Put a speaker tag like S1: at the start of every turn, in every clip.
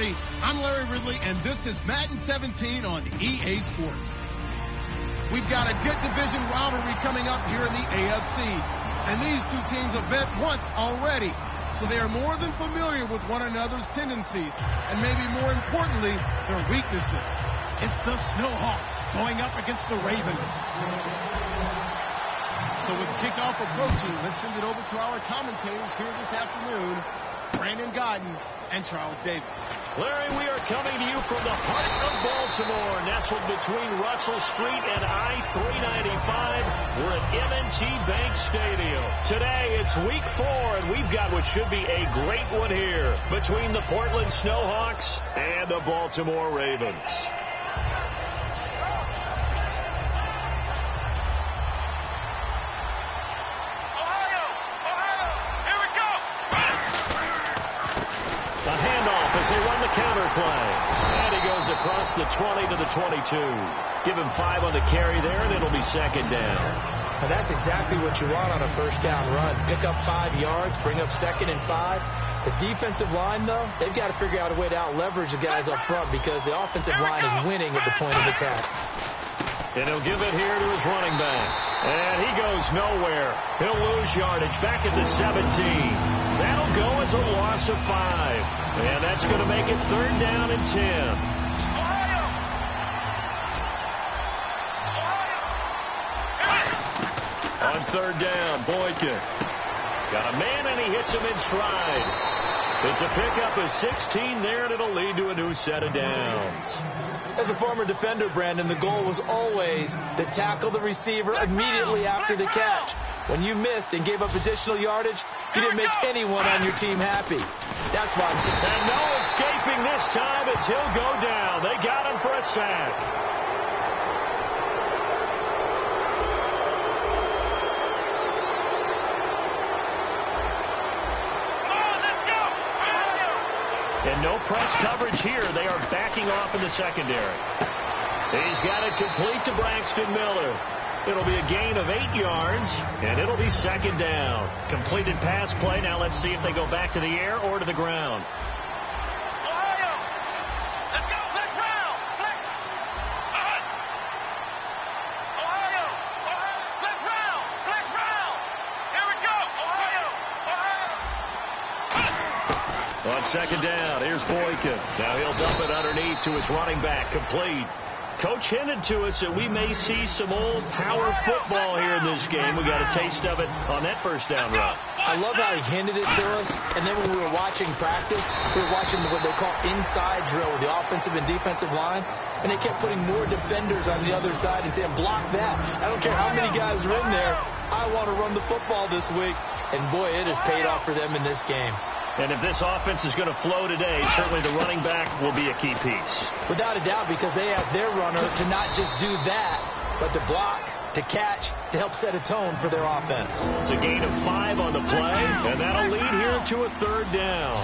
S1: everybody. I'm Larry Ridley, and this is Madden 17 on EA Sports. We've got a good division rivalry coming up here in the AFC, and these two teams have met once already, so they are more than familiar with one another's tendencies, and maybe more importantly, their weaknesses. It's the Snowhawks going up against the Ravens. So with kickoff approaching, let's send it over to our commentators here this afternoon, Brandon Gaudin and Charles Davis.
S2: Larry, we are coming to you from the heart of Baltimore, nestled between Russell Street and I-395. We're at M&T Bank Stadium. Today, it's week 4, and we've got what should be a great one here between the Portland Snowhawks and the Baltimore Ravens. They run the counter play. And he goes across the 20 to the 22. Give him 5 on the carry there, and it'll be second down.
S3: And that's exactly what you want on a first down run. Pick up 5 yards, bring up second and 5. The defensive line, though, they've got to figure out a way to out-leverage the guys up front because the offensive line is winning at the point of attack.
S2: And he'll give it here to his running back. And he goes nowhere. He'll lose yardage back at the 17. That'll go as a loss of 5. And that's going to make it third down and 10. On third down, Boykin. Got a man, and he hits him in stride. It's a pickup of 16 there, and it'll lead to a new set of downs.
S3: As a former defender, Brandon, the goal was always to tackle the receiver immediately after the catch. When you missed and gave up additional yardage, you didn't make anyone on your team happy. That's why I'm saying.
S2: And no escaping this time as he'll go down. They got him for a sack. And no press coverage here. They are backing off in the secondary. He's got it complete to Braxton Miller. It'll be a gain of 8 yards, and it'll be second down. Completed pass play. Now let's see if they go back to the air or to the ground.
S4: Ohio! Let's go! Let's round! Ohio! Let's round! Let's round! Here we go! Ohio!
S2: On second down, here's Boykin. Now he'll dump it underneath to his running back. Complete. Coach hinted to us that we may see some old power football here in this game. We got a taste of it on that first down run.
S3: I love how he hinted it to us. And then when we were watching practice, we were watching what they call inside drill with the offensive and defensive line. And they kept putting more defenders on the other side and saying, block that. I don't care how many guys are in there. I want to run the football this week. And, boy, it has paid off for them in this game.
S2: And if this offense is going to flow today, certainly the running back will be a key piece.
S3: Without a doubt, because they asked their runner to not just do that, but to block, to catch, to help set a tone for their offense.
S2: It's a gain of 5 on the play, and that'll lead here to a third down.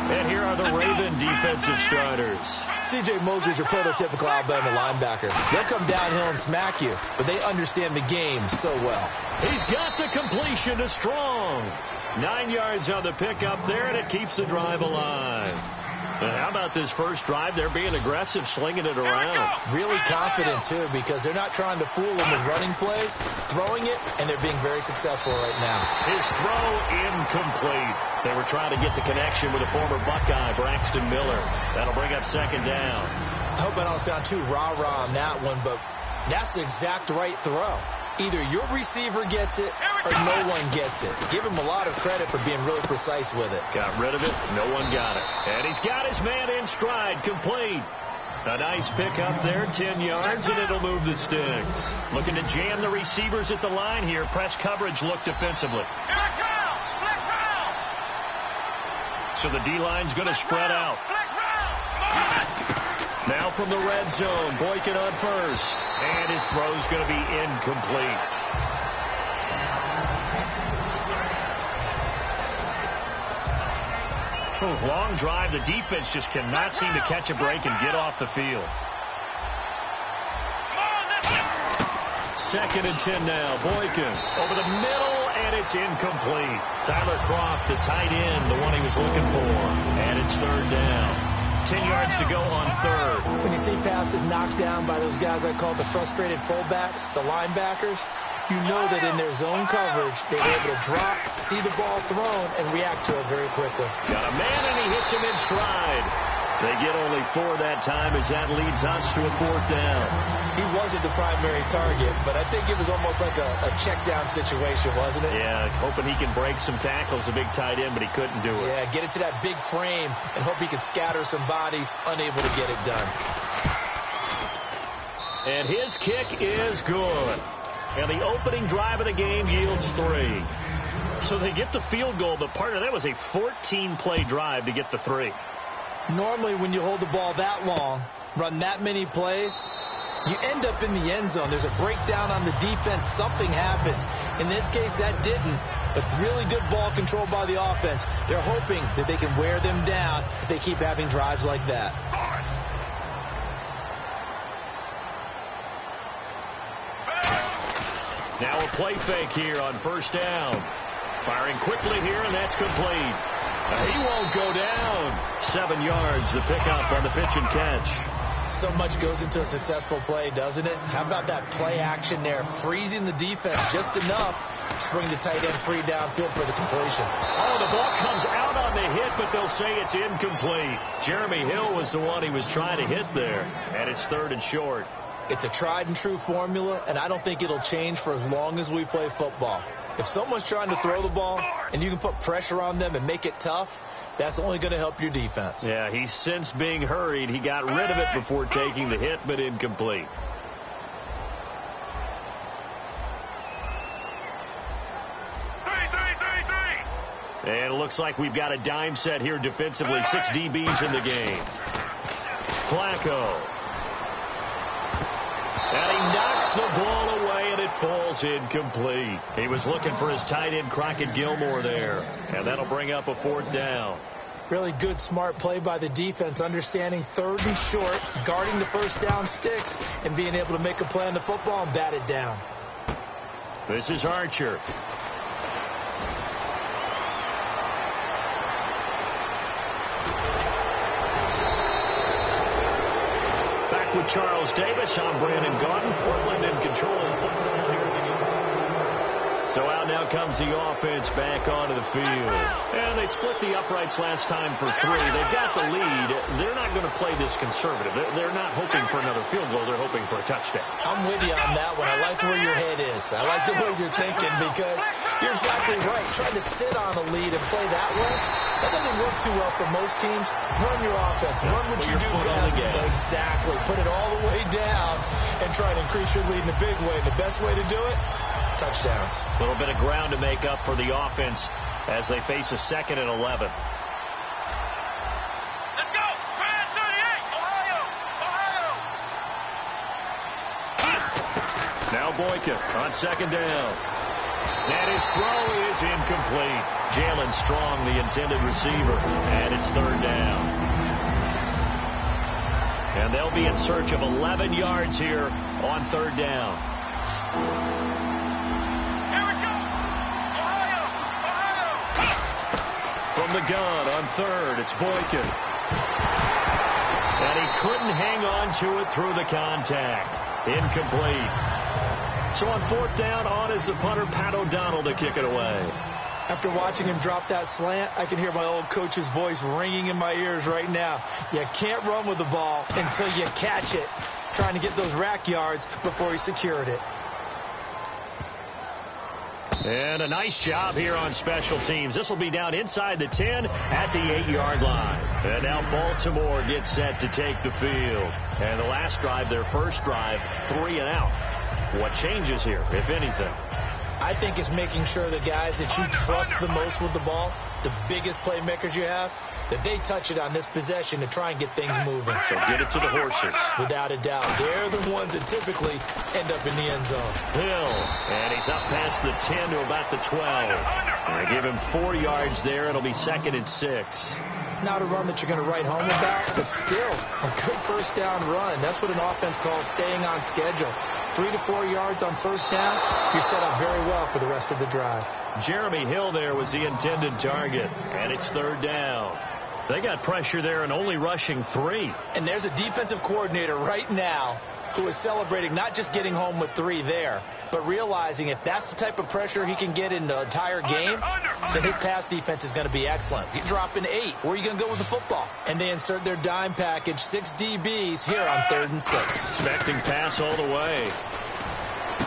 S2: And here are the Raven defensive starters.
S3: C.J. Mosley's your prototypical Alabama linebacker. They'll come downhill and smack you, but they understand the game so well.
S2: He's got the completion to Strong. 9 yards on the pickup there, and it keeps the drive alive. And how about this first drive? They're being aggressive, slinging it around.
S3: Really confident, too, because they're not trying to fool them with running plays, throwing it, and they're being very successful right now.
S2: His throw incomplete. They were trying to get the connection with a former Buckeye, Braxton Miller. That'll bring up second down.
S3: I hope I don't sound too rah-rah on that one, but that's the exact right throw. Either your receiver gets it or no one gets it. Give him a lot of credit for being really precise with it.
S2: Got rid of it. No one got it. And he's got his man in stride. Complete. A nice pickup there. 10 yards, and it'll move the sticks. Looking to jam the receivers at the line here. Press coverage look defensively. So the D-line's going to spread out. Now from the red zone, Boykin on first. And his throw's going to be incomplete. Long drive. The defense just cannot seem to catch a break and get off the field. Second and 10 now. Boykin over the middle, and it's incomplete. Tyler Kroft, the tight end, the one he was looking for. And it's third down. 10 yards to go on third.
S3: When you see passes knocked down by those guys I call the frustrated fullbacks, the linebackers, you know that in their zone coverage, they were able to drop, see the ball thrown, and react to it very quickly.
S2: Got a man, and he hits him in stride. They get only 4 that time as that leads us to a fourth down.
S3: He wasn't the primary target, but I think it was almost like a check down situation, wasn't it?
S2: Yeah, hoping he can break some tackles, a big tight end, but he couldn't do it.
S3: Yeah, get it to that big frame and hope he can scatter some bodies, unable to get it done.
S2: And his kick is good. And the opening drive of the game yields 3. So they get the field goal, but partner, that was a 14-play drive to get the 3.
S3: Normally, when you hold the ball that long, run that many plays, you end up in the end zone. There's a breakdown on the defense. Something happens. In this case, that didn't. But really good ball control by the offense. They're hoping that they can wear them down if they keep having drives like that.
S2: Now a play fake here on first down. Firing quickly here, and that's complete. He won't go down. 7 yards, the pickup on the pitch and catch.
S3: So much goes into a successful play, doesn't it? How about that play action there? Freezing the defense just enough to bring the tight end free downfield for the completion.
S2: Oh, the ball comes out on the hit, but they'll say it's incomplete. Jeremy Hill was the one he was trying to hit there, and it's third and short.
S3: It's a tried and true formula, and I don't think it'll change for as long as we play football. If someone's trying to throw the ball and you can put pressure on them and make it tough, that's only going to help your defense.
S2: Yeah, he's since being hurried. He got rid of it before taking the hit, but incomplete. And it looks like we've got a dime set here defensively. 6 DBs in the game. Flacco. And he knocks the ball away, and it falls incomplete. He was looking for his tight end, Crockett Gilmore, there. And that'll bring up a fourth down.
S3: Really good, smart play by the defense, understanding third and short, guarding the first down sticks, and being able to make a play on the football and bat it down.
S2: This is Archer. Back with Charles Davis. I'm Brandon Gaudin. Portland in control of the football here in the game. So out now comes the offense back onto the field. And they split the uprights last time for 3. They've got the lead. They're not going to play this conservative. They're not hoping for another field goal. They're hoping for a touchdown.
S3: I'm with you on that one. I like where your head is. I like the way you're thinking because you're exactly right. Trying to sit on a lead and play that way, that doesn't work too well for most teams. Run your offense. Run what you do best. Exactly. Put it all the way down and try to increase your lead in a big way. The best way to do it, touchdowns.
S2: A little bit of ground to make up for the offense as they face a 2nd and 11.
S4: Let's go! Brand 38, Ohio! Ohio!
S2: Now Boykin on 2nd down. And his throw is incomplete. Jalen Strong, the intended receiver. And it's 3rd down. And they'll be in search of 11 yards here on 3rd down. From the gun on 3rd, it's Boykin. And he couldn't hang on to it through the contact. Incomplete. So on 4th down, on is the punter, Pat O'Donnell, to kick it away.
S3: After watching him drop that slant, I can hear my old coach's voice ringing in my ears right now. You can't run with the ball until you catch it, trying to get those rack yards before he secured it.
S2: And a nice job here on special teams. This will be down inside the 10 at the 8-yard line. And now Baltimore gets set to take the field. And the last drive, their first drive, 3 and out. What changes here, if anything?
S3: I think it's making sure the guys that you trust the most with the ball, the biggest playmakers you have, that they touch it on this possession to try and get things moving.
S2: So get it to the horses.
S3: Without a doubt. They're the ones that typically end up in the end zone.
S2: Hill, and he's up past the 10 to about the 12. And they give him 4 yards there. It'll be 2nd and 6.
S3: Not a run that you're going to write home about, but still a good first down run. That's what an offense calls staying on schedule. 3 to 4 yards on first down, you're set up very well for the rest of the drive.
S2: Jeremy Hill there was the intended target, and it's third down. They got pressure there and only rushing 3.
S3: And there's a defensive coordinator right now who is celebrating not just getting home with 3 there, but realizing if that's the type of pressure he can get in the entire game, then his pass defense is going to be excellent. He's dropping 8. Where are you going to go with the football? And they insert their dime package, 6 DBs here on 3rd and 6.
S2: Expecting pass all the way.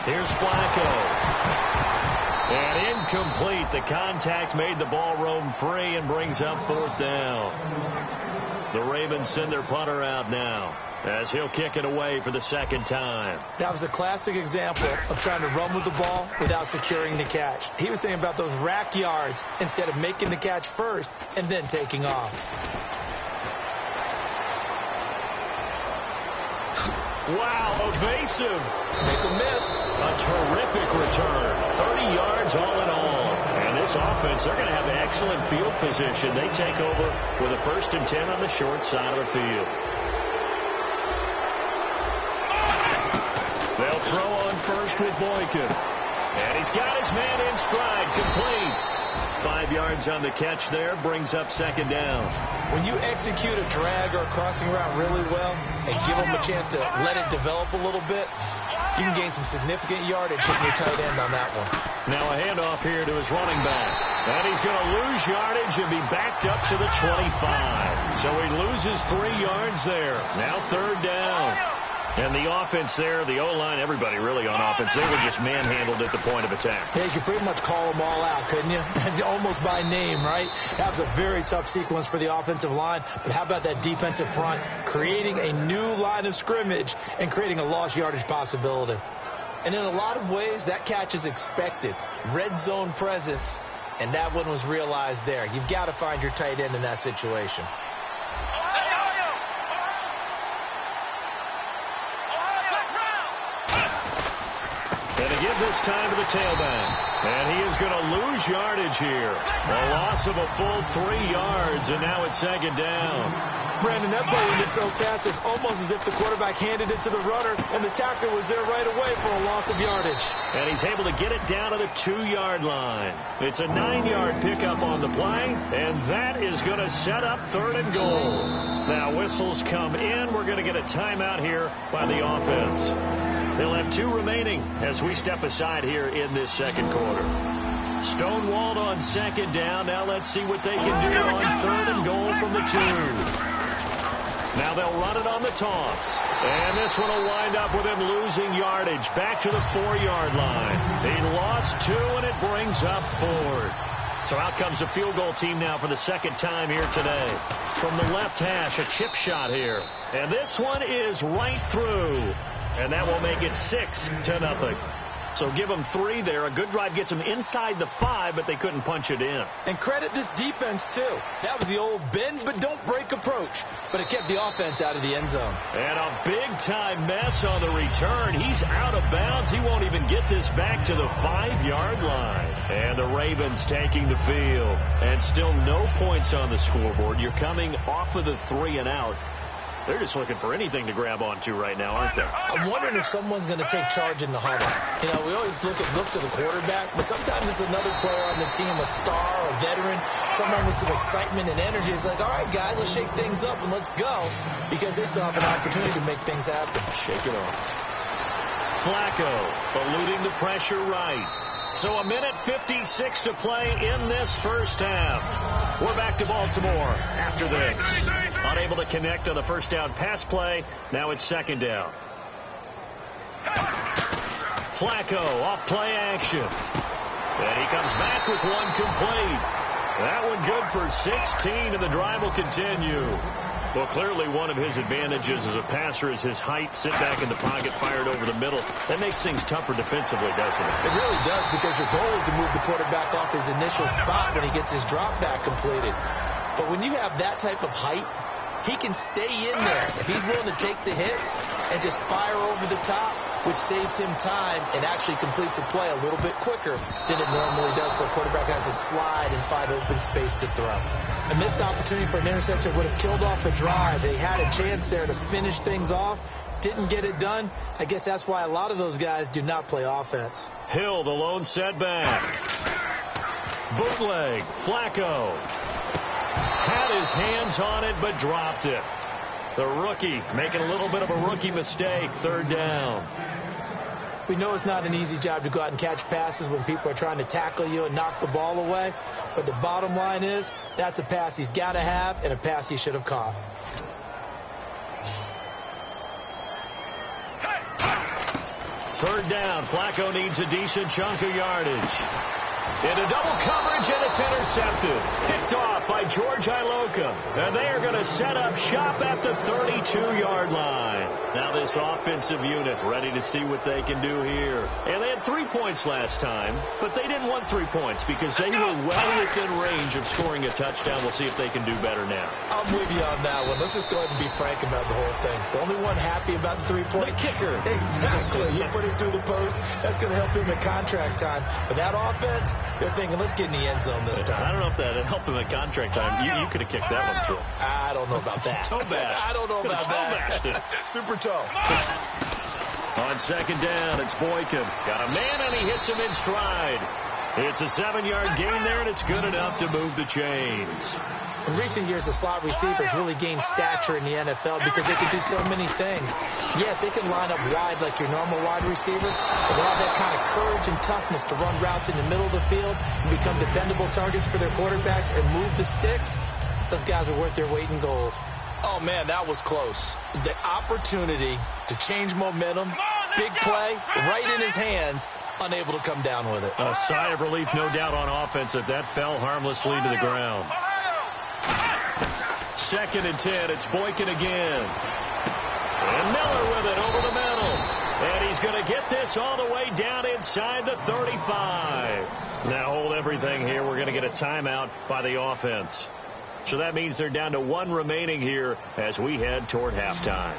S2: Here's Flacco. And incomplete. The contact made the ball roam free and brings up 4th down. The Ravens send their punter out now, as he'll kick it away for the 2nd time.
S3: That was a classic example of trying to run with the ball without securing the catch. He was thinking about those rack yards instead of making the catch first and then taking off.
S2: Wow, evasive.
S3: Make a miss.
S2: A terrific return. 30 yards all in all. And this offense, they're going to have an excellent field position. They take over with a 1st and 10 on the short side of the field. They'll throw on first with Boykin. And he's got his man in stride. Complete. 5 yards on the catch there. Brings up 2nd down.
S3: When you execute a drag or a crossing route really well and give them a chance to let it develop a little bit, you can gain some significant yardage hitting your tight end on that one.
S2: Now a handoff here to his running back. And he's going to lose yardage and be backed up to the 25. So he loses 3 yards there. Now 3rd down. And the offense there, the O-line, everybody really on offense, they were just manhandled at the point of attack.
S3: Yeah, you could pretty much call them all out, couldn't you? Almost by name, right? That was a very tough sequence for the offensive line. But how about that defensive front creating a new line of scrimmage and creating a lost yardage possibility? And in a lot of ways, that catch is expected. Red zone presence, and that one was realized there. You've got to find your tight end in that situation.
S2: Give this time to the tailback. And he is going to lose yardage here. A loss of a full 3 yards, and now it's 2nd down.
S3: Brandon, that play ended so fast, it's almost as if the quarterback handed it to the runner, and the tackler was there right away for a loss of yardage.
S2: And he's able to get it down to the 2-yard line. It's a 9-yard pickup on the play, and that is going to set up 3rd and goal. Now whistles come in. We're going to get a timeout here by the offense. They'll have 2 remaining as we step aside here in this 2nd quarter. Stonewalled on 2nd down. Now let's see what they can do on 3rd and goal from the 2. Now they'll run it on the toss. And this one will wind up with him losing yardage back to the 4-yard line. He lost 2, and it brings up 4th. So out comes the field goal team now for the 2nd time here today. From the left hash, a chip shot here. And this one is right through. And that will make it 6-0. So give them 3 there. A good drive gets them inside the 5, but they couldn't punch it in.
S3: And credit this defense, too. That was the old bend but don't break approach. But it kept the offense out of the end zone.
S2: And a big-time mess on the return. He's out of bounds. He won't even get this back to the 5-yard line. And the Ravens taking the field. And still no points on the scoreboard. You're coming off of the 3 and out. They're just looking for anything to grab onto right now, aren't they?
S3: I'm wondering if someone's going to take charge in the huddle. You know, we always look to the quarterback, but sometimes it's another player on the team, a star, a veteran, someone with some excitement and energy. It's like, all right, guys, let's shake things up and let's go, because they still have an opportunity to make things happen.
S2: Shake it off. Flacco eluding the pressure right. So a minute 56 to play in this first half. We're back to Baltimore after this. Unable to connect on the first down pass play. Now it's 2nd down. Flacco off play action. And he comes back with one complete. That one good for 16, and the drive will continue. Well, clearly one of his advantages as a passer is his height. Sit back in the pocket, fired over the middle. That makes things tougher defensively, doesn't it?
S3: It really does, because your goal is to move the quarterback off his initial spot when he gets his drop back completed. But when you have that type of height He can stay in there if he's willing to take the hits and just fire over the top, which saves him time and actually completes a play a little bit quicker than it normally does for a quarterback who has to slide and find open space to throw. A missed opportunity for an interception would have killed off a drive. They had a chance there to finish things off. Didn't get it done. I guess that's why a lot of those guys do not play offense.
S2: Hill, the lone setback. Bootleg. Flacco had his hands on it, but dropped it. The rookie making a little bit of a rookie mistake. Third down.
S3: We know it's not an easy job to go out and catch passes when people are trying to tackle you and knock the ball away. But the bottom line is, that's a pass he's got to have and a pass he should have caught.
S2: Third down. Flacco needs a decent chunk of yardage. Into double coverage, and it's intercepted. Picked off by George Iloka. And they are going to set up shop at the 32-yard line. Now this offensive unit ready to see what they can do here. And they had 3 points last time, but they didn't want 3 points because they were well within range of scoring a touchdown. We'll see if they can do better now.
S3: I'm with you on that one. Let's just go ahead and be frank about the whole thing. The only one happy about the 3-point.
S2: The kicker.
S3: Exactly. He put it through the post. That's going to help him at contract time. But that offense, they're thinking, let's get in the end zone this time.
S2: I don't know if that helped him at contract time. You could have kicked that one through.
S3: I don't know about that.
S2: Toe bash.
S3: I don't know about that. Super toe.
S2: On second down, it's Boykin. Got a man, and he hits him in stride. It's a 7-yard gain there, and it's good enough to move the chains.
S3: In recent years, the slot receivers really gained stature in the NFL because they can do so many things. Yes, they can line up wide like your normal wide receiver, but they have that kind of courage and toughness to run routes in the middle of the field and become dependable targets for their quarterbacks and move the sticks. Those guys are worth their weight in gold. Oh, man, that was close. The opportunity to change momentum, big play, right in his hands, unable to come down with it.
S2: A sigh of relief, no doubt, on offense that fell harmlessly to the ground. Second and 10, it's Boykin again. And Miller with it over the middle. And he's going to get this all the way down inside the 35. Now hold everything here. We're going to get a timeout by the offense. So that means they're down to 1 remaining here as we head toward halftime.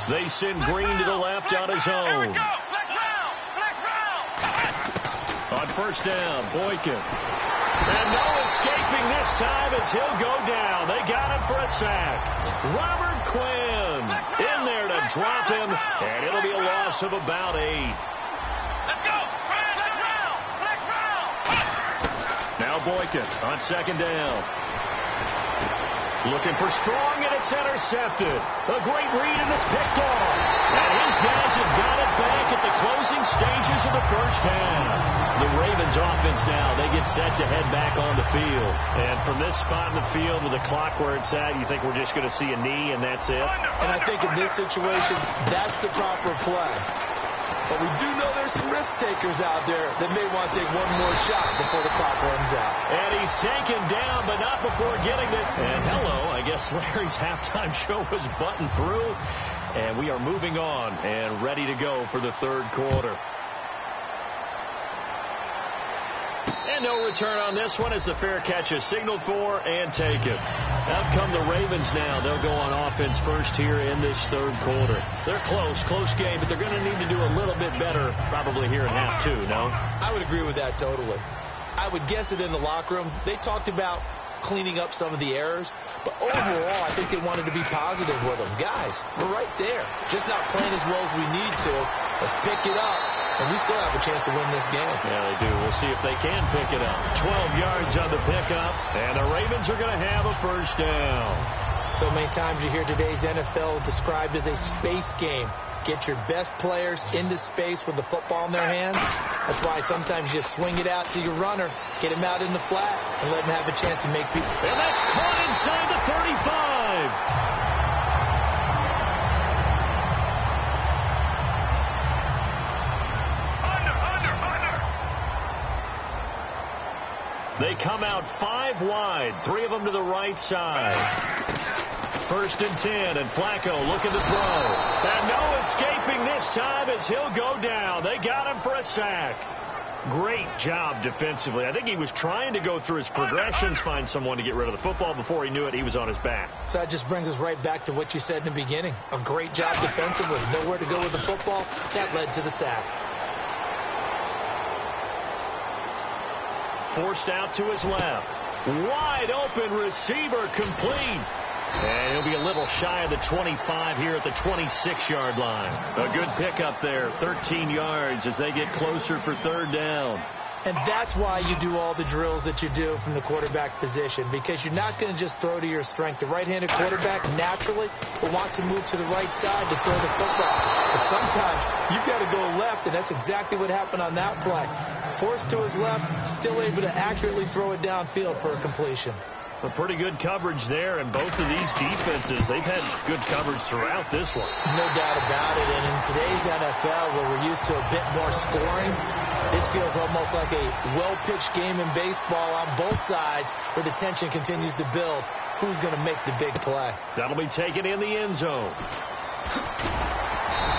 S2: They send Green to the left on his own. On first down, Boykin. And no escaping this time as he'll go down. They got him for a sack. Robert Quinn in there to drop him, and it'll be a loss of about 8.
S4: Let's go.
S2: Now Boykin on second down. Looking for Strong, and it's intercepted. A great read, and it's picked off. And his guys have got it back at the closing stages of the first half. The Ravens offense now, they get set to head back on the field. And from this spot in the field with the clock where it's at, you think we're just going to see a knee and that's it?
S3: And I think in this situation, that's the proper play. But we do know there's some risk takers out there that may want to take one more shot before the clock runs out.
S2: And he's taken down, but not before getting it. And hello, I guess Larry's halftime show was buttoned through. And we are moving on and ready to go for the third quarter. And no return on this one as the fair catch is signaled for and taken. Out come the Ravens now. They'll go on offense first here in this third quarter. They're close game, but they're going to need to do a little bit better probably here in half 2, no?
S3: I would agree with that totally. I would guess it in the locker room. They talked about cleaning up some of the errors, but overall, I think they wanted to be positive with them. Guys, we're right there. Just not playing as well as we need to. Let's pick it up, and we still have a chance to win this game.
S2: Yeah, they do. We'll see if they can pick it up. 12 yards on the pickup, and the Ravens are going to have a first down.
S3: So many times you hear today's NFL described as a space game. Get your best players into space with the football in their hands. That's why sometimes you just swing it out to your runner, get him out in the flat, and let him have a chance to make people.
S2: And that's caught inside the 35. They come out 5 wide, 3 of them to the right side. First and 10, and Flacco looking to throw. And no escaping this time as he'll go down. They got him for a sack. Great job defensively. I think he was trying to go through his progressions, find someone to get rid of the football. Before he knew it, he was on his back.
S3: So that just brings us right back to what you said in the beginning. A great job defensively. Nowhere to go with the football. That led to the sack.
S2: Forced out to his left. Wide open receiver, complete. And he'll be a little shy of the 25 here at the 26-yard line. A good pickup there, 13 yards as they get closer for third down.
S3: And that's why you do all the drills that you do from the quarterback position, because you're not going to just throw to your strength. The right-handed quarterback naturally will want to move to the right side to throw the football. But sometimes you've got to go left, and that's exactly what happened on that play. Forced to his left, still able to accurately throw it downfield for a completion.
S2: A pretty good coverage there, and both of these defenses, they've had good coverage throughout this one.
S3: No doubt about it, and in today's NFL, where we're used to a bit more scoring, this feels almost like a well-pitched game in baseball on both sides, where the tension continues to build. Who's going to make the big play?
S2: That'll be taken in the end zone.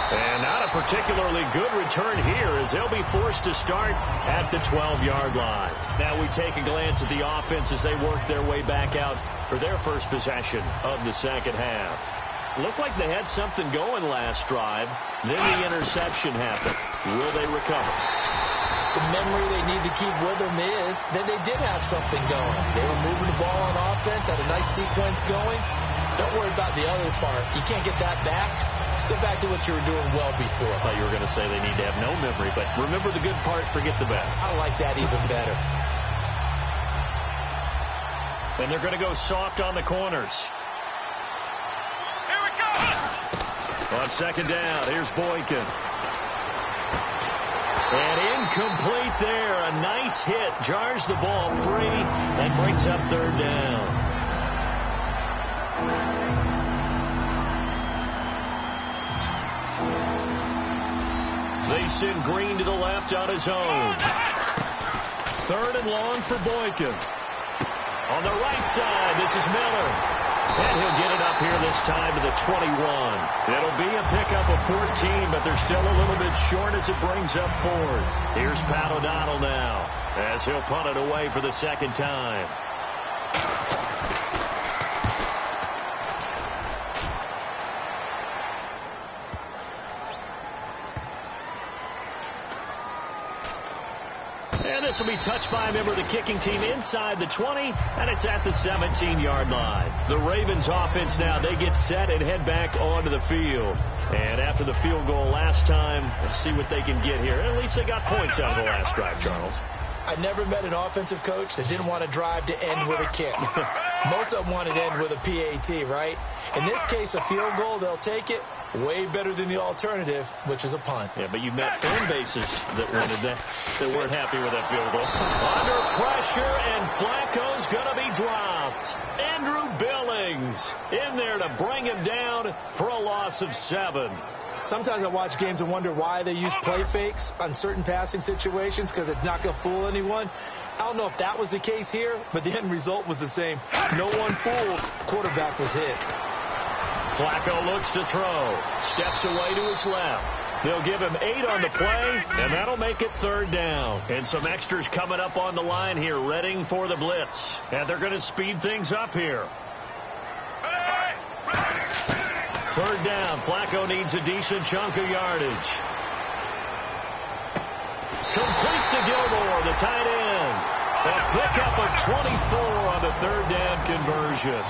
S2: And not a particularly good return here, as they'll be forced to start at the 12-yard line. Now we take a glance at the offense as they work their way back out for their first possession of the second half. Looked like they had something going last drive. Then the interception happened. Will they recover?
S3: The memory they need to keep with them is that they did have something going. They were moving the ball on offense, had a nice sequence going. Don't worry about the other part. You can't get that back. Let's go back to what you were doing well before.
S2: I thought you were going to say they need to have no memory, but remember the good part, forget the bad.
S3: I like that even better.
S2: And they're going to go soft on the corners.
S4: Here we go!
S2: On second down, here's Boykin. And incomplete there. A nice hit. Jars the ball free and brings up third down. They send Green to the left on his own. Third and long for Boykin. On the right side, this is Miller. And he'll get it up here this time to the 21. It'll be a pickup of 14, but they're still a little bit short as it brings up fourth. Here's Pat O'Donnell now as he'll punt it away for the second time. And this will be touched by a member of the kicking team inside the 20, and it's at the 17-yard line. The Ravens offense now, they get set and head back onto the field. And after the field goal last time, let's see what they can get here. At least they got points out of the last drive, Charles.
S3: I never met an offensive coach that didn't want to drive to end with a kick. Most of them wanted to end with a PAT, right? In this case, a field goal, they'll take it. Way better than the alternative, which is a punt.
S2: Yeah, but you met fan bases that wanted that weren't happy with that field goal. Under pressure, and Flacco's going to be dropped. Andrew Billings in there to bring him down for a loss of 7.
S3: Sometimes I watch games and wonder why they use play fakes on certain passing situations, because it's not going to fool anyone. I don't know if that was the case here, but the end result was the same. No one fooled. Quarterback was hit.
S2: Flacco looks to throw. Steps away to his left. They'll give him 8 on the play, and that'll make it third down. And some extras coming up on the line here, readying for the blitz. And they're going to speed things up here. Third down. Flacco needs a decent chunk of yardage. Complete to Gilmore, the tight end. A pickup of 24 on the third down conversion.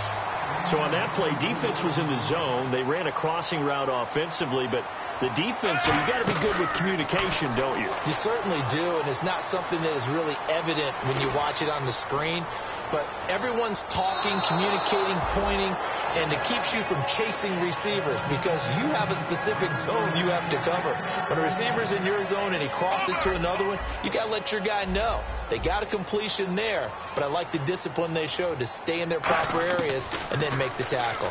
S2: So on that play, defense was in the zone. They ran a crossing route offensively, but the defense, so you've got to be good with communication, don't you?
S3: You certainly do, and it's not something that is really evident when you watch it on the screen. But everyone's talking, communicating, pointing, and it keeps you from chasing receivers because you have a specific zone you have to cover. When a receiver's in your zone and he crosses to another one, you got to let your guy know. They got a completion there, but I like the discipline they showed to stay in their proper areas and then make the tackle.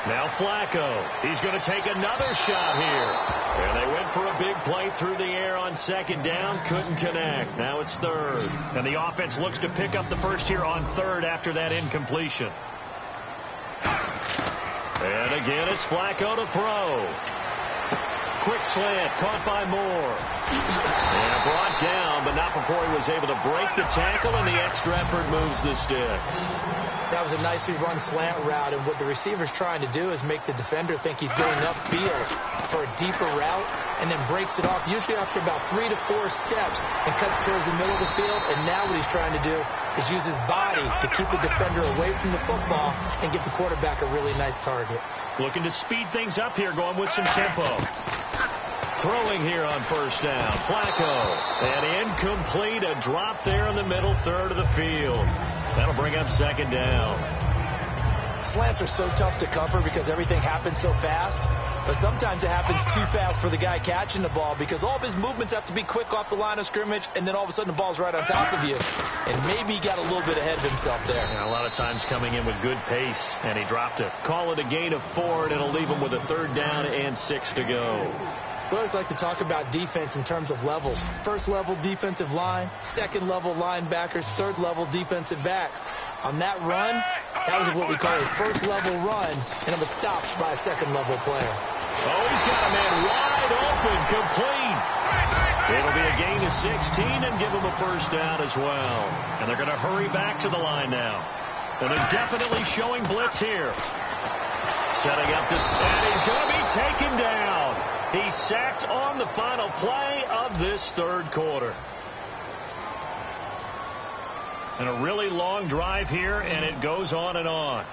S2: Now Flacco. He's going to take another shot here. And they went for a big play through the air on second down. Couldn't connect. Now it's third. And the offense looks to pick up the first here on third after that incompletion. And again, it's Flacco to throw. quick slant, caught by Moore. And brought down, but not before he was able to break the tackle, and the extra effort moves the sticks.
S3: That was a nicely run slant route, and what the receiver's trying to do is make the defender think he's going upfield for a deeper route, and then breaks it off, usually after about 3 to 4 steps, and cuts towards the middle of the field. And now what he's trying to do is use his body to keep the defender away from the football and give the quarterback a really nice target.
S2: Looking to speed things up here, going with some tempo. Throwing here on first down. Flacco. And incomplete. A drop there in the middle third of the field. That'll bring up second down.
S3: Slants are so tough to cover because everything happens so fast. But sometimes it happens too fast for the guy catching the ball because all of his movements have to be quick off the line of scrimmage, and then all of a sudden the ball's right on top of you. And maybe he got a little bit ahead of himself there.
S2: Yeah, a lot of times coming in with good pace, and he dropped it. Call it a gain of 4, and it'll leave him with a third down and 6 to go.
S3: We always like to talk about defense in terms of levels. First level defensive line, second level linebackers, third level defensive backs. On that run, that was what we call a first level run, and it was stopped by a second level player.
S2: Oh, he's got a man wide open, complete. It'll be a gain of 16 and give him a first down as well. And they're going to hurry back to the line now. And they're definitely showing blitz here. Setting up and he's going to be taken down. He's sacked on the final play of this third quarter. And a really long drive here, and it goes on and on.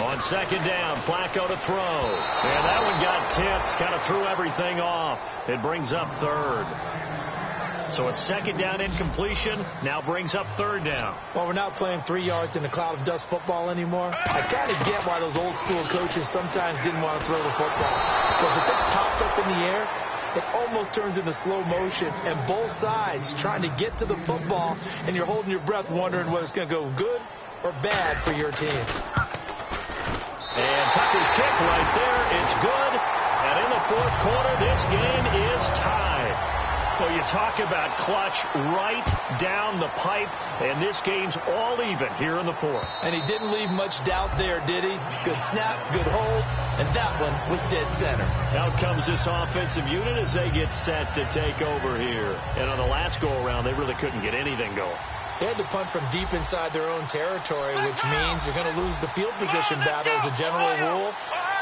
S2: On second down, Flacco to throw. And that one got tipped. Kind of threw everything off. It brings up third. So a second down incompletion now brings up third down.
S3: Well, we're not playing 3 yards in a cloud of dust football anymore. I kind of get why those old school coaches sometimes didn't want to throw the football. Because if it's popped up in the air, it almost turns into slow motion. And both sides trying to get to the football, and you're holding your breath wondering whether it's going to go good or bad for your team.
S2: And Tucker's kick right there. It's good. And in the fourth quarter, this game is tied. Well, you talk about clutch right down the pipe, and this game's all even here in the fourth.
S3: And he didn't leave much doubt there, did he? Good snap, good hold, and that one was dead center.
S2: Out comes this offensive unit as they get set to take over here. And on the last go-around, they really couldn't get anything going.
S3: They had to punt from deep inside their own territory, which means you're going to lose the field position battle as a general rule.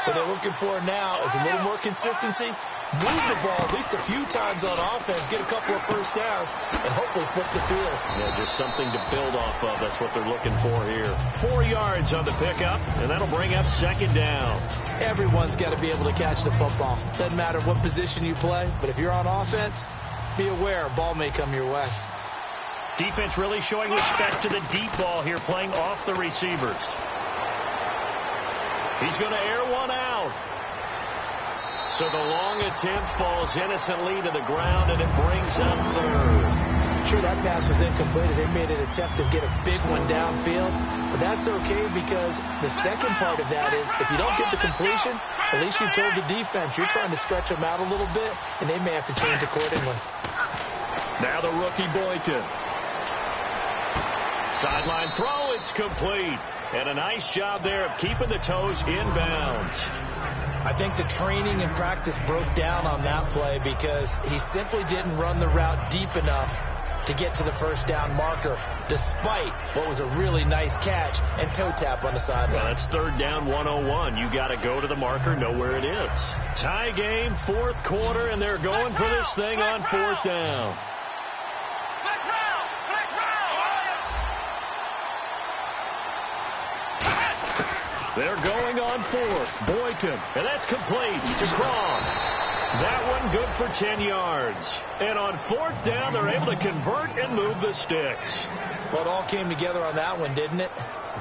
S3: What they're looking for now is a little more consistency, move the ball at least a few times on offense, get a couple of first downs, and hopefully flip the field.
S2: Yeah, just something to build off of. That's what they're looking for here. 4 yards on the pickup, and that'll bring up second down.
S3: Everyone's got to be able to catch the football. Doesn't matter what position you play, but if you're on offense, be aware a ball may come your way.
S2: Defense really showing respect to the deep ball here, playing off the receivers. He's going to air one out. So the long attempt falls innocently to the ground, and it brings up third.
S3: Sure, that pass was incomplete as they made an attempt to get a big one downfield. But that's okay because the second part of that is if you don't get the completion, at least you told the defense you're trying to stretch them out a little bit, and they may have to change accordingly.
S2: Now the rookie Boykin. Sideline throw, it's complete. And a nice job there of keeping the toes inbounds.
S3: I think the training and practice broke down on that play because he simply didn't run the route deep enough to get to the first down marker, despite what was a really nice catch and toe tap on the sideline.
S2: Well, that's third down 101. You got to go to the marker, know where it is. Tie game, fourth quarter, and they're going for this thing on fourth down. They're going on fourth. Boykin. And that's complete to Cron. That one good for 10 yards. And on fourth down, they're able to convert and move the sticks.
S3: Well, it all came together on that one, didn't it?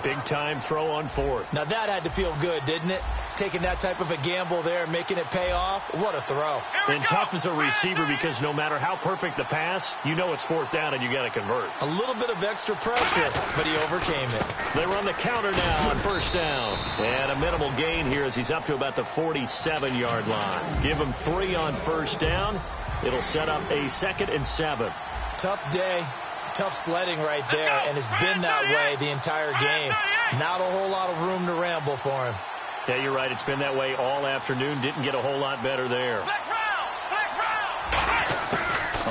S2: Big-time throw on fourth.
S3: Now, that had to feel good, didn't it? Taking that type of a gamble there and making it pay off. What a throw.
S2: And tough as a receiver because no matter how perfect the pass, you know it's fourth down and you got to convert.
S3: A little bit of extra pressure, but he overcame it.
S2: They run the counter now on first down. And a minimal gain here as he's up to about the 47-yard line. Give him 3 on first down. It'll set up a 2nd and 7.
S3: Tough day. Tough sledding right there, and it's been that way the entire game. Not a whole lot of room to ramble for him.
S2: Yeah, you're right. It's been that way all afternoon. Didn't get a whole lot better there.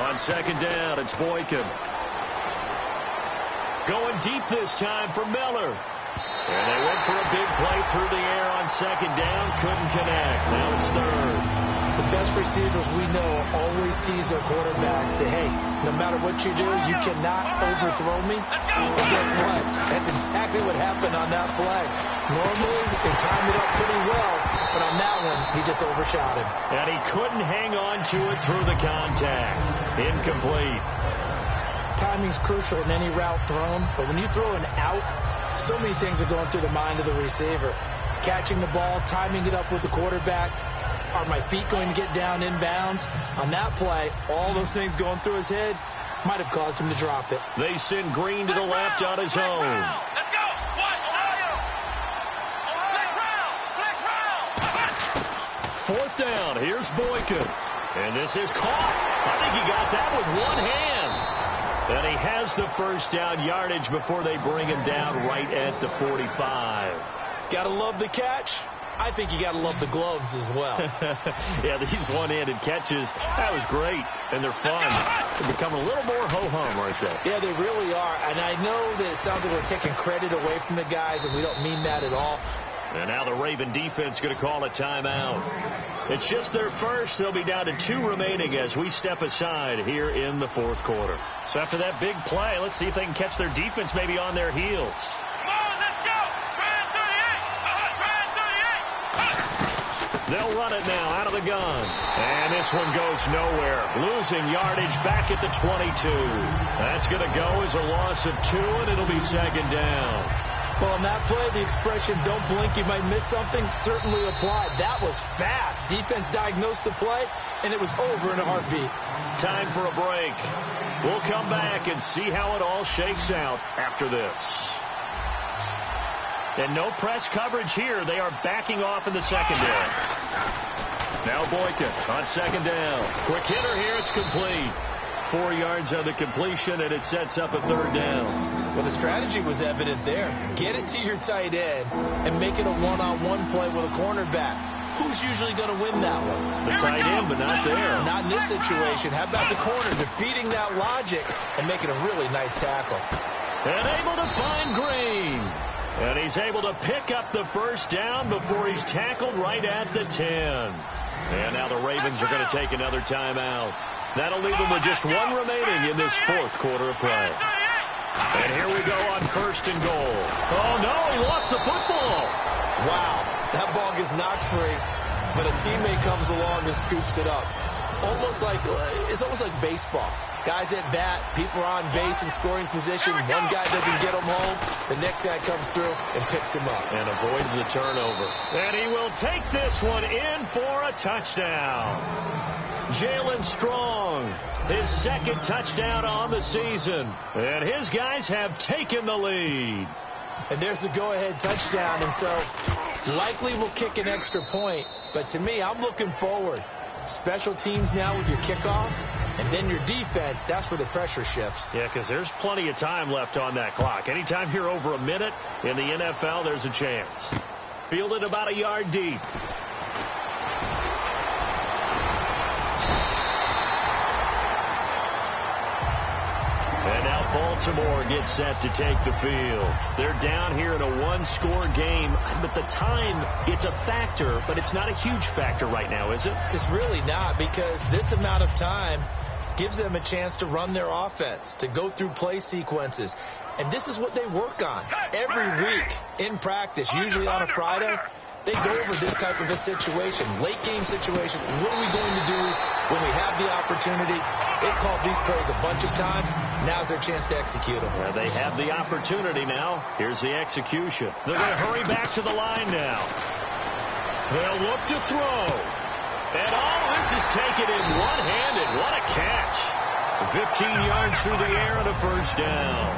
S2: On second down, it's Boykin. Going deep this time for Miller. And they went for a big play through the air on second down. Couldn't connect. Now it's third.
S3: The best receivers we know always tease their quarterbacks that, hey, no matter what you do, you cannot overthrow me. But guess what? That's exactly what happened on that play. Normally, they timed it up pretty well, but on that one, he just overshot him.
S2: And he couldn't hang on to it through the contact. Incomplete.
S3: Timing's crucial in any route thrown, but when you throw an out, so many things are going through the mind of the receiver. Catching the ball, timing it up with the quarterback. Are my feet going to get down inbounds? On that play, all those things going through his head might have caused him to drop it.
S2: They send Green to the left on his own.
S4: Let's go. What? Ohio.
S2: Fourth down. Here's Boykin. And this is caught. I think he got that with one hand. And he has the first down yardage before they bring him down right at the 45.
S3: Gotta love the catch. I think you got to love the gloves as well.
S2: Yeah, these one-handed catches, that was great, and they're fun. They become a little more ho-hum, aren't they?
S3: Yeah, they really are, and I know that it sounds like we're taking credit away from the guys, and we don't mean that at all.
S2: And now the Raven defense going to call a timeout. It's just their first. They'll be down to 2 remaining as we step aside here in the fourth quarter. So after that big play, let's see if they can catch their defense maybe on their heels. They'll run it now out of the gun. And this one goes nowhere. Losing yardage back at the 22. That's going to go as a loss of 2, and it'll be second down.
S3: Well, on that play, the expression, don't blink, you might miss something, certainly applied. That was fast. Defense diagnosed the play, and it was over in a heartbeat.
S2: Time for a break. We'll come back and see how it all shakes out after this. And no press coverage here. They are backing off in the secondary. Now Boykin on second down. Quick hitter here. It's complete. 4 yards on the completion, and it sets up a third down.
S3: Well, the strategy was evident there. Get it to your tight end and make it a one-on-one play with a cornerback. Who's usually going to win that one?
S2: The tight end, but not there.
S3: Not in this situation. How about the corner defeating that logic and making a really nice tackle?
S2: And able to find Green. And he's able to pick up the first down before he's tackled right at the 10. And now the Ravens are going to take another timeout. That'll leave them with just 1 remaining in this fourth quarter of play. And here we go on first and goal. Oh, no, he lost the football.
S3: Wow, that ball gets knocked free, but a teammate comes along and scoops it up. It's almost like baseball. Guys at bat, people are on base in scoring position. One guy doesn't get him home. The next guy comes through and picks him up.
S2: And avoids the turnover. And he will take this one in for a touchdown. Jalen Strong, his second touchdown on the season. And his guys have taken the lead.
S3: And there's the go-ahead touchdown. And so likely we'll kick an extra point. But to me, I'm looking forward. Special teams now with your kickoff, and then your defense, that's where the pressure shifts.
S2: Yeah, because there's plenty of time left on that clock. Anytime you're over a minute in the NFL, there's a chance. Fielded about a yard deep. And now Baltimore gets set to take the field. They're down here in a 1-score game, but the time, it's a factor, but it's not a huge factor right now, is it?
S3: It's really not, because this amount of time gives them a chance to run their offense, to go through play sequences. And this is what they work on every week in practice, usually on a Friday. They go over this type of a situation, late game situation. What are we going to do when we have the opportunity? They've called these plays a bunch of times. Now's their chance to execute them.
S2: Well, they have the opportunity now. Here's the execution. They're going to hurry back to the line now. They'll look to throw. And this is taken in one-handed. What a catch. 15 yards through the air and a first down.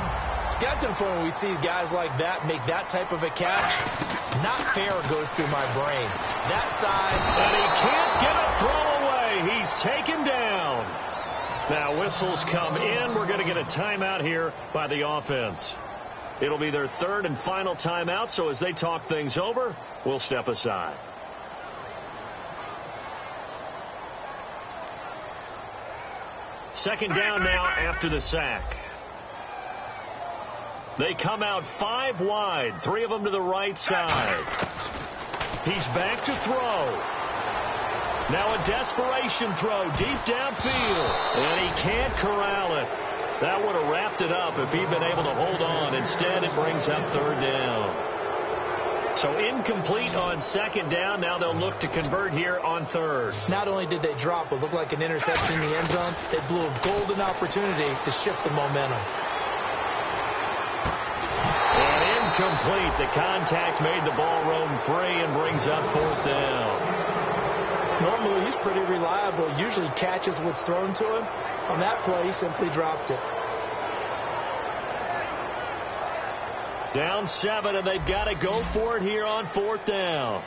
S3: It's got to the point where we see guys like that make that type of a catch. Not fair goes through my brain. That side.
S2: And he can't get a throw away. He's taken down. Now whistles come in. We're going to get a timeout here by the offense. It'll be their third and final timeout, so as they talk things over, we'll step aside. Second down now after the sack. They come out 5 wide, 3 of them to the right side. He's back to throw. Now a desperation throw deep downfield, and he can't corral it. That would have wrapped it up if he'd been able to hold on. Instead, it brings up third down. So incomplete on second down. Now they'll look to convert here on third.
S3: Not only did they drop what looked like an interception in the end zone, they blew a golden opportunity to shift the momentum.
S2: And incomplete. The contact made the ball roam free and brings up fourth down.
S3: Normally, he's pretty reliable. Usually catches what's thrown to him. On that play, he simply dropped it.
S2: Down 7, and they've got to go for it here on fourth down.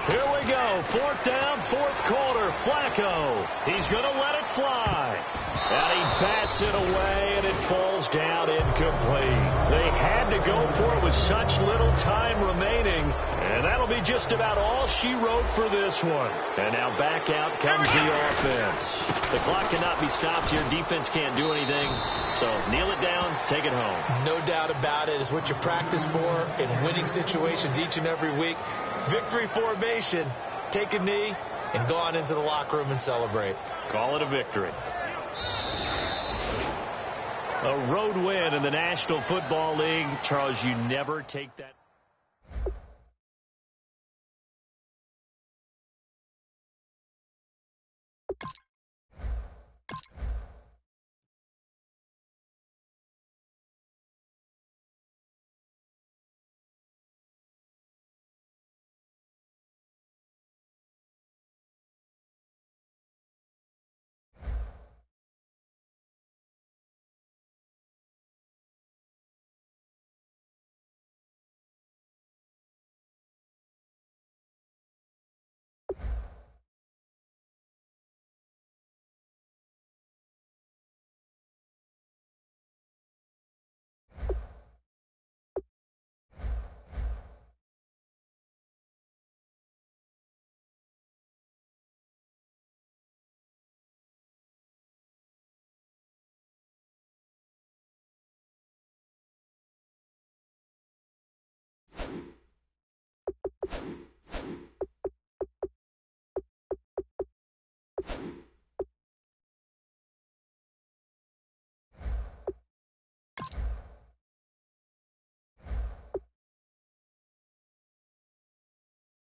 S2: Here we go. Fourth down, fourth quarter. Flacco. He's going to let it fly. And he bats it away, and it falls down incomplete. They had to go for it with such little time remaining, and that'll be just about all she wrote for this one. And now back out comes the offense. The clock cannot be stopped here. Defense can't do anything, so kneel it down, take it home.
S3: No doubt about it. It's what you practice for in winning situations each and every week. Victory formation. Take a knee and go on into the locker room and celebrate.
S2: Call it a victory. A road win in the National Football League. Charles, you never take that.